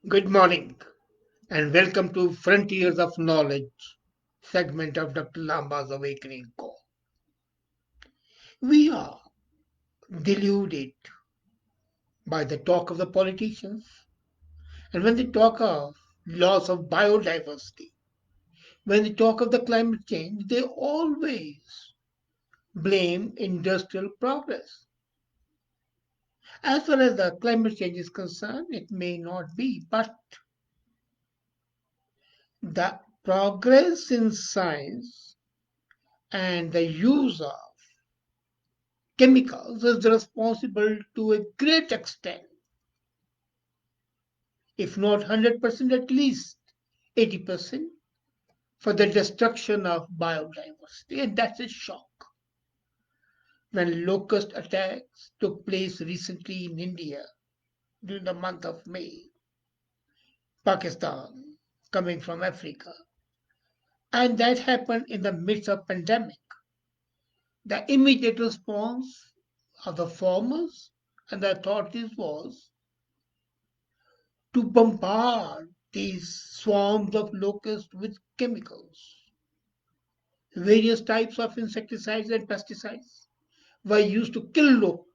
Good morning and welcome to Frontiers of Knowledge segment of Dr. Lamba's Awakening Call. We are deluded by the talk of the politicians, and when they talk of loss of biodiversity, when they talk of the climate change, they always blame industrial progress. As far as the climate change is concerned, it may not be, but the progress in science and the use of chemicals is responsible to a great extent, if not 100%, at least 80%, for the destruction of biodiversity. And that's a shock. When locust attacks took place recently in India during the month of May, Pakistan, coming from Africa, and that happened in the midst of pandemic, the immediate response of the farmers and the authorities was to bombard these swarms of locusts with chemicals. Various types of insecticides and pesticides were used to kill locusts.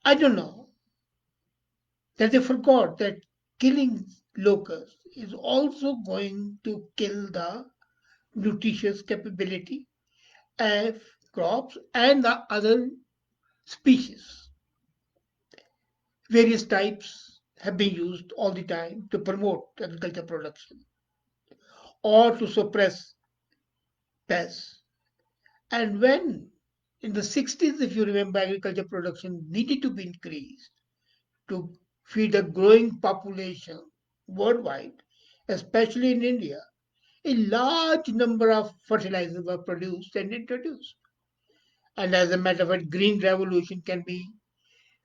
I don't know that they forgot that killing locusts is also going to kill the nutritious capability of crops and the other species. Various types have been used all the time to promote agriculture production or to suppress pests. And when in the 60s, if you remember, agriculture production needed to be increased to feed a growing population worldwide, especially in India, a large number of fertilizers were produced and introduced. And as a matter of fact, green revolution can be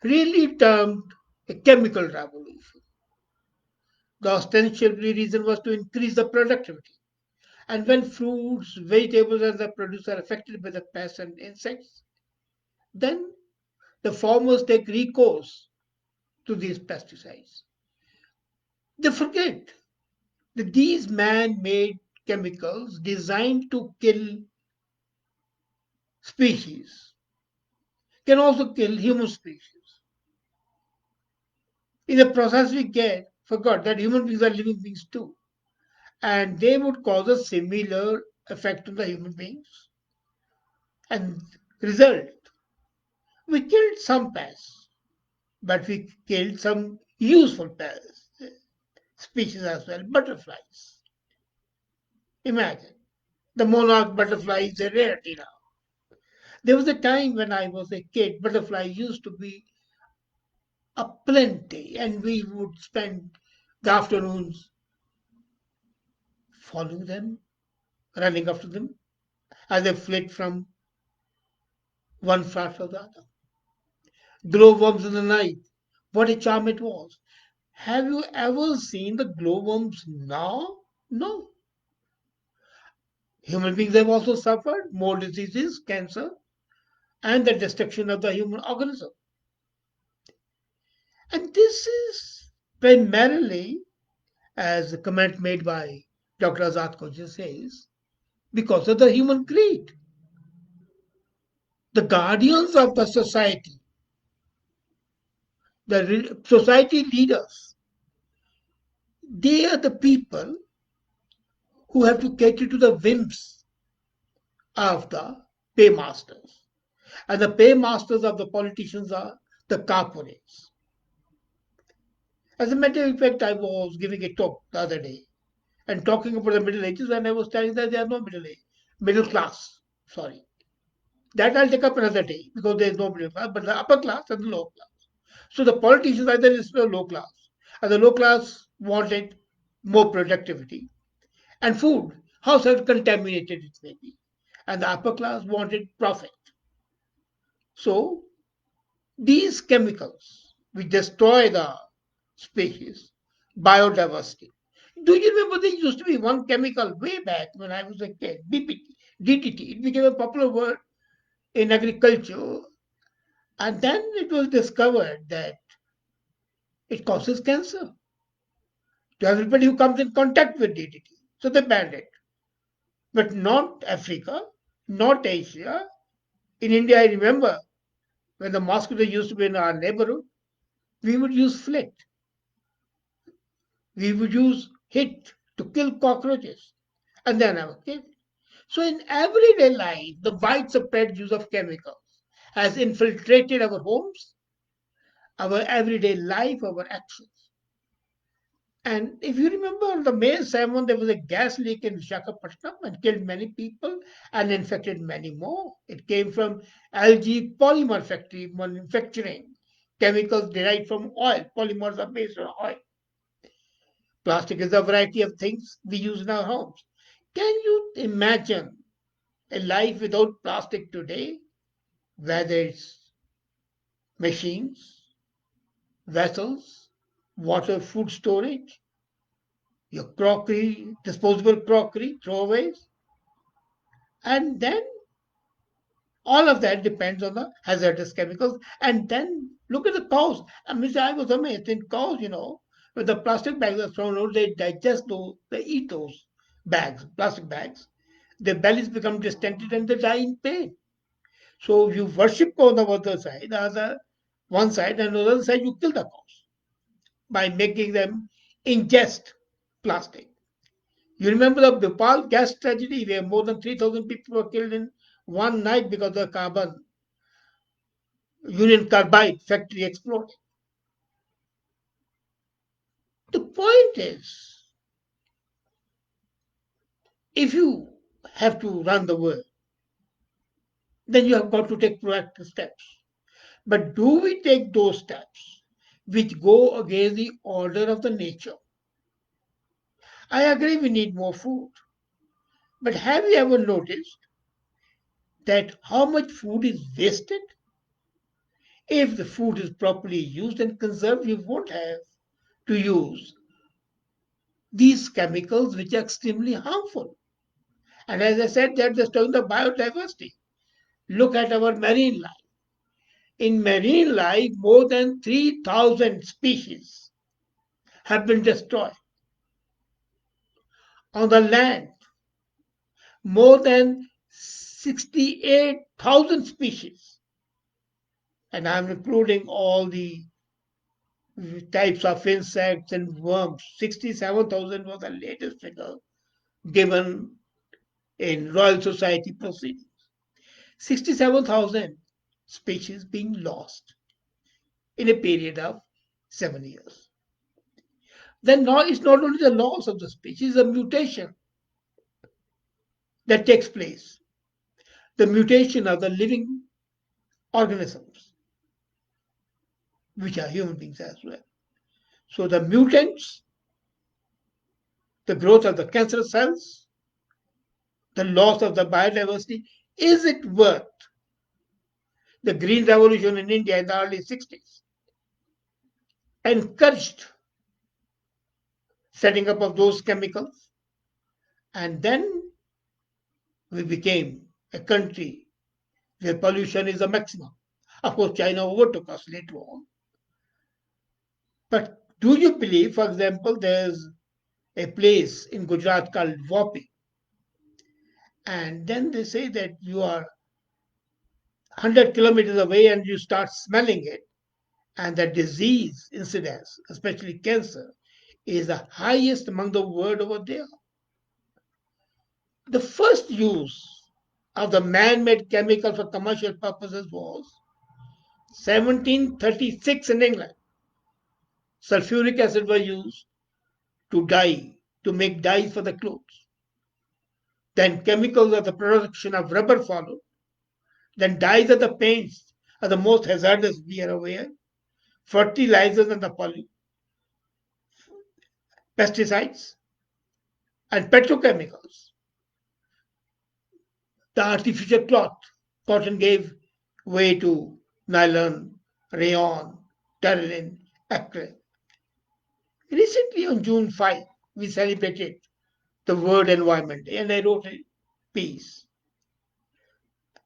really termed a chemical revolution. The ostensible reason was to increase the productivity. And when fruits, vegetables, and the produce are affected by the pests and insects, then the farmers take recourse to these pesticides. They forget that these man made chemicals designed to kill species can also kill human species. In the process, we get forgot that human beings are living beings too, and they would cause a similar effect on the human beings. And result, we killed some pests, but we killed some useful pests, species as well, butterflies. Imagine. The monarch butterfly is a rarity now. There was a time when I was a kid, butterflies used to be a plenty, and we would spend the afternoons following them, running after them as they flit from one flower to the other. Glowworms in the night, what a charm it was. Have you ever seen the glowworms now? No. Human beings have also suffered more diseases, cancer, and the destruction of the human organism. And this is primarily, as a comment made by Dr. Azad Koji says, because of the human greed. The guardians of the society, the society leaders, they are the people who have to cater to the whims of the paymasters. And the paymasters of the politicians are the corporates. As a matter of fact, I was giving a talk the other day and talking about the Middle Ages, and I was telling that there are no middle age, middle class. Sorry. That I'll take up another day because there is no middle class, but the upper class and the low class. So the politicians either is the low class, and the low class wanted more productivity and food, however contaminated it may be, and the upper class wanted profit. So these chemicals which destroy the species, biodiversity. Do you remember there used to be one chemical way back when I was a kid, BPT, DDT? It became a popular word in agriculture, and then it was discovered that It causes cancer to everybody who comes in contact with DDT. So they banned it. But not Africa, not Asia. In India, I remember when the mosquito used to be in our neighborhood, we would use flit. We would use hit to kill cockroaches. And then I was killed. So in everyday life, the widespread use of chemicals has infiltrated our homes, our everyday life, our actions. And if you remember the May 7th, there was a gas leak in Visakhapatnam and killed many people and infected many more. It came from algae polymer factory manufacturing chemicals derived from oil. Polymers are based on oil. Plastic is a variety of things we use in our homes. Can you imagine a life without plastic today? Whether it's machines, vessels, water, food storage, your crockery, disposable crockery, throwaways, and then all of that depends on the hazardous chemicals. And then look at the cows. I mean, I was amazed in cows, when the plastic bags are thrown out, they digest those, they eat those bags, plastic bags. Their bellies become distended and they die in pain. So you worship on the other side, the other one side, and on the other side you kill the cows by making them ingest plastic. You remember the Bhopal gas tragedy where more than 3,000 people were killed in one night because the carbon Union Carbide factory exploded. The point is, if you have to run the world, then you have got to take proactive steps. But do we take those steps which go against the order of the nature? I agree we need more food. But have you ever noticed that how much food is wasted? If the food is properly used and conserved, you won't have to use these chemicals which are extremely harmful. And as I said, they're destroying the biodiversity. Look at our marine life. In marine life, more than 3,000 species have been destroyed. On the land, more than 68,000 species. And I'm including all the types of insects and worms. 67,000 was the latest figure given in Royal Society proceedings. 67,000 species being lost in a period of 7 years. Then now it's not only the loss of the species, the mutation that takes place, the mutation of the living organisms, which are human beings as well. So the mutants, the growth of the cancerous cells, the loss of the biodiversity, is it worth the Green Revolution in India in the early 60s encouraged setting up of those chemicals? And then we became a country where pollution is the maximum. Of course, China overtook us later on. But do you believe, for example, there's a place in Gujarat called Vapi, and then they say that you are 100 kilometers away and you start smelling it, and the disease incidence, especially cancer, is the highest among the world over there. The first use of the man-made chemical for commercial purposes was 1736 in England. Sulfuric acid was used to dye, to make dyes for the clothes. Then chemicals of the production of rubber followed. Then dyes of the paints are the most hazardous, we are aware. Fertilizers and the pesticides and petrochemicals. The artificial cloth, cotton gave way to nylon, rayon, terylene, acrylic. Recently on June 5, we celebrated the World Environment Day and I wrote a piece.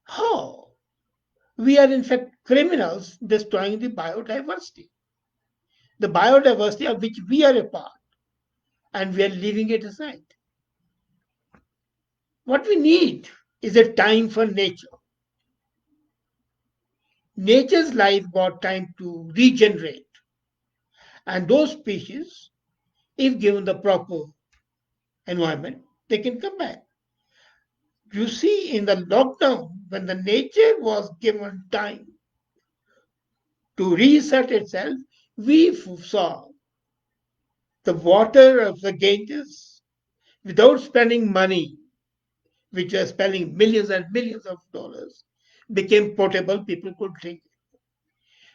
How we are in fact criminals destroying the biodiversity. the biodiversity of which we are a part, and we are leaving it aside. What we need is a time for nature. Nature's life got time to regenerate, and those species, if given the proper environment, they can come back. You see, in the lockdown, when the nature was given time to reset itself, we saw the water of the Ganges without spending money, which was spending millions and millions of dollars, became potable. People could drink.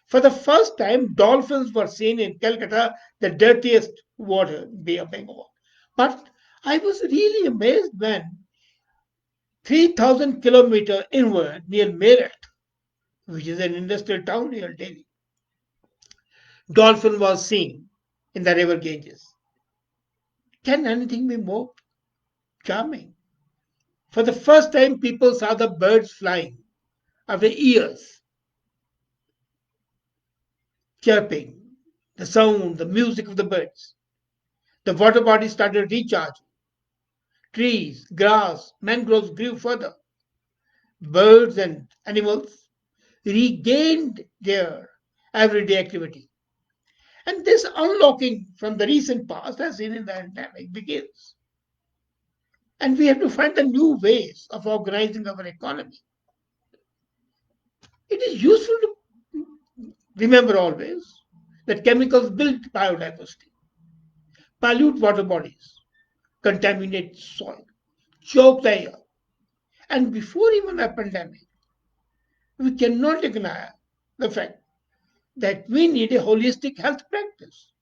For the first time, dolphins were seen in Calcutta, the dirtiest water, Bay of Bengal. But I was really amazed when 3,000 kilometers inward near Meerut, which is an industrial town near Delhi, dolphin was seen in the river Ganges. Can anything be more charming? For the first time, people saw the birds flying after years, chirping, the sound, the music of the birds. The water bodies started recharging. Trees, grass, mangroves grew further. Birds and animals regained their everyday activity. And this unlocking from the recent past, as seen in the pandemic, begins. And we have to find the new ways of organizing our economy. It is useful to remember always that chemicals build biodiversity, pollute water bodies, contaminate soil, choke the air. And before even a pandemic, we cannot ignore the fact that we need a holistic health practice.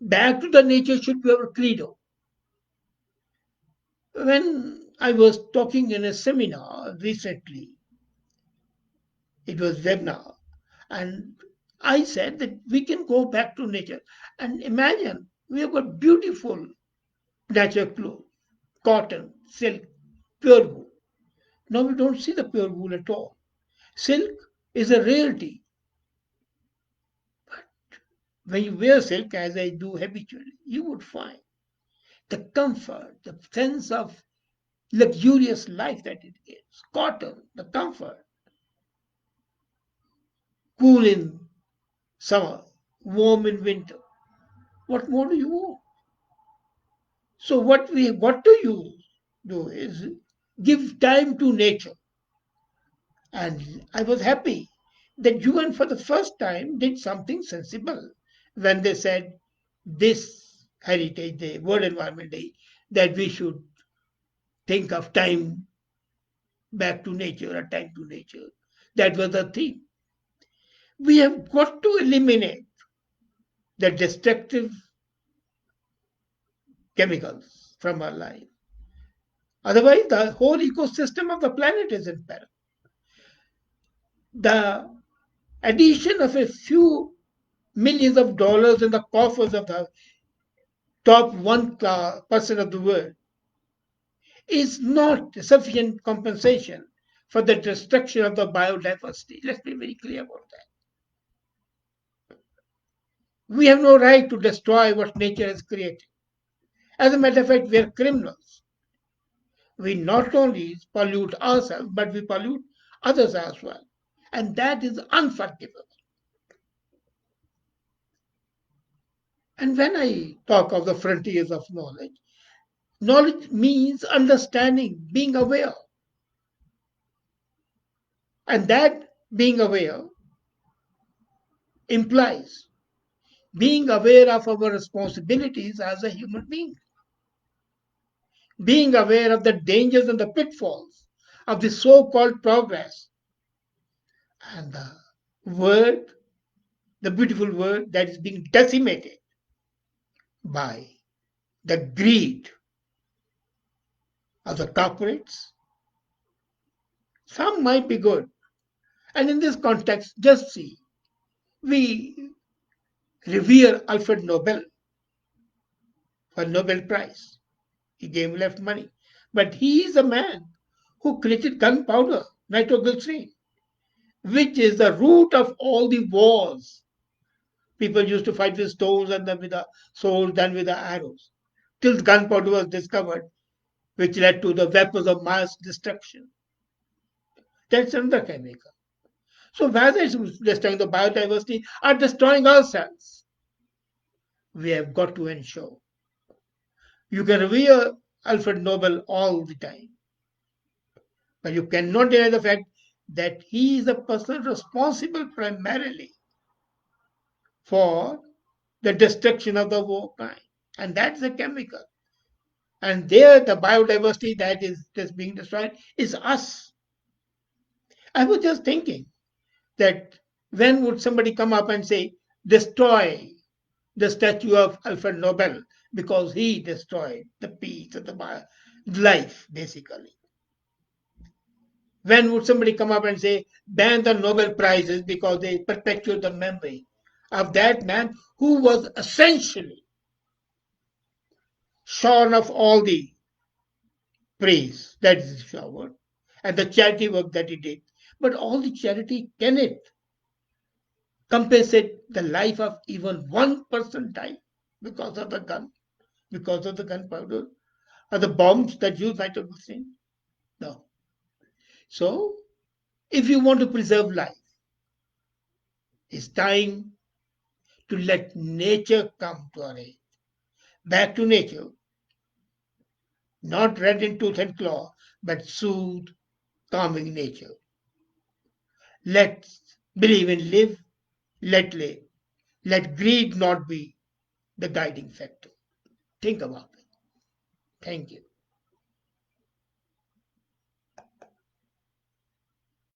Back to the nature should be our credo. When I was talking in a seminar recently, it was webinar, and I said that we can go back to nature and imagine we have got beautiful natural clothes, cotton, silk, pure wool. Now we don't see the pure wool at all. Silk is a rarity. When you wear silk, as I do habitually, you would find the comfort, the sense of luxurious life that it gives. Cotton, the comfort, cool in summer, warm in winter. What more do you want? So what do you do is give time to nature. And I was happy that UN for the first time did something sensible when they said this Heritage Day, World Environment Day, that we should think of time back to nature or time to nature. That was the theme. We have got to eliminate the destructive chemicals from our life. Otherwise, the whole ecosystem of the planet is in peril. The addition of a few millions of dollars in the coffers of the top 1% of the world is not sufficient compensation for the destruction of the biodiversity. Let's be very clear about that. We have no right to destroy what nature has created. As a matter of fact, we are criminals. We not only pollute ourselves, but we pollute others as well. And that is unforgivable. And when I talk of the frontiers of knowledge, knowledge means understanding, being aware. And that being aware implies being aware of our responsibilities as a human being, being aware of the dangers and the pitfalls of the so called progress and the word, the beautiful word that is being decimated by the greed of the corporates. Some might be good. And in this context, just see, we revere Alfred Nobel for Nobel Prize. He gave left money. But he is a man who created gunpowder, nitroglycerin, which is the root of all the wars People used to fight with stones and then with the swords, then with the arrows, till gunpowder was discovered, which led to the weapons of mass destruction. That's another chemical. So whether it's destroying the biodiversity or destroying ourselves, we have got to ensure. You can revere Alfred Nobel all the time, but you cannot deny the fact that he is the person responsible primarily for the destruction of the mankind. And that's a chemical. And there, the biodiversity that is just being destroyed is us. I was just thinking that when would somebody come up and say, destroy the statue of Alfred Nobel because he destroyed the peace of the life, basically? When would somebody come up and say, ban the Nobel Prizes because they perpetuate the memory of that man who was essentially shorn of all the praise that is showered and the charity work that he did? But all the charity, can it compensate the life of even one person died because of the gun, because of the gunpowder, or the bombs that use nitroglycerin? No. So, if you want to preserve life, it's time to let nature come to our aid. Back to nature, not red in tooth and claw, but soothe, calming nature. Let's believe in live, let live. Let greed not be the guiding factor. Think about it. Thank you.